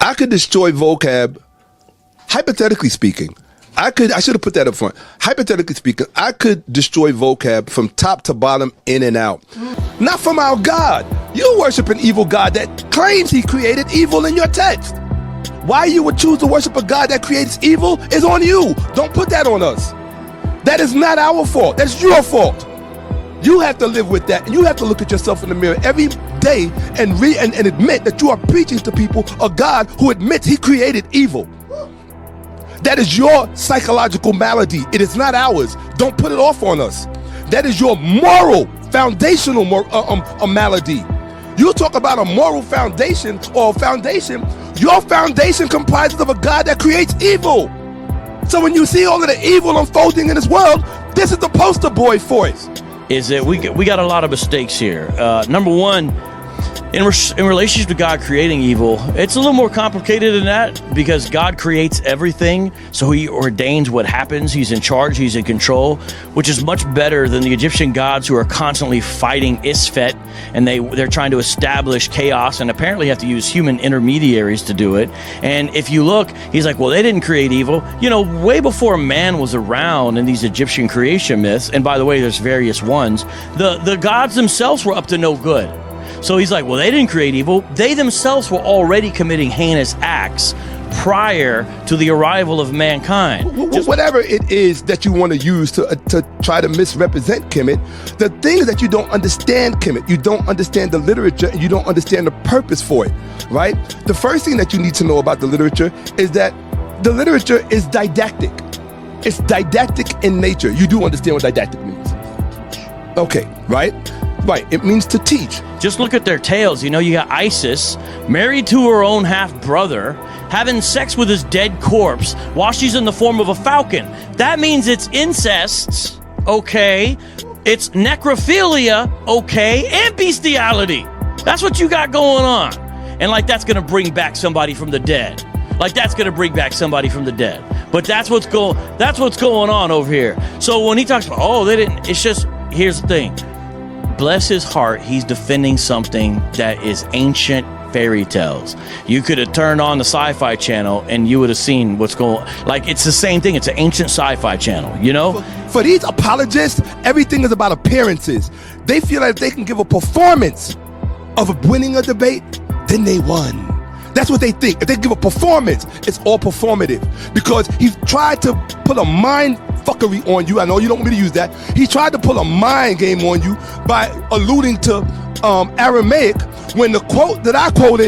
I could destroy vocab, hypothetically speaking. I should have put that up front. Hypothetically speaking, I could destroy vocab from top to bottom, in and out. Not from our God. You worship an evil God that claims he created evil in your text. Why you would choose to worship a God that creates evil is on you. Don't put that on us. That is not our fault. That's your fault. You have to live with that, and you have to look at yourself in the mirror every day and admit that you are preaching to people a God who admits he created evil. That is your psychological malady. It is not ours. Don't put it off on us. That is your moral, foundational malady. You talk about a moral foundation or a foundation. Your foundation comprises of a God that creates evil. So when you see all of the evil unfolding in this world, this is the poster boy for it. Is that we got a lot of mistakes here. Number one, in relationship to God creating evil, it's a little more complicated than that, because God creates everything, so he ordains what happens. He's in charge, he's in control, which is much better than the Egyptian gods who are constantly fighting Isfet, and they're trying to establish chaos, and apparently have to use human intermediaries to do it. And if you look, he's like, well, they didn't create evil. You know, way before man was around in these Egyptian creation myths, and by the way, there's various ones, the gods themselves were up to no good. So he's like, well, they didn't create evil. They themselves were already committing heinous acts prior to the arrival of mankind. Whatever it is that you want to use to try to misrepresent Kemet, the thing is that you don't understand Kemet. You don't understand the literature, and you don't understand the purpose for it, right? The first thing that you need to know about the literature is that the literature is didactic. It's didactic in nature. You do understand what didactic means. Okay, right? Right, it means to teach. Just look at their tales. You know, you got Isis married to her own half-brother, having sex with his dead corpse while she's in the form of a falcon. That means it's incest, okay? It's necrophilia, okay? And bestiality. That's what you got going on. And like, that's gonna bring back somebody from the dead. Like, that's gonna bring back somebody from the dead. But that's what's going on over here. So when he talks about, oh, they didn't, it's just, here's the thing. Bless his heart, he's defending something that is ancient fairy tales. You could have turned on the Sci-Fi Channel and you would have seen what's going on. Like, it's the same thing. It's an ancient Sci-Fi Channel, you know? For these apologists, everything is about appearances. They feel like if they can give a performance of winning a debate, then they won. That's what they think. If they give a performance, it's all performative. Because he's tried to put a mind fuckery on you. I know you don't want me to use that. He tried to pull a mind game on you by alluding to Aramaic, when the quote that I quoted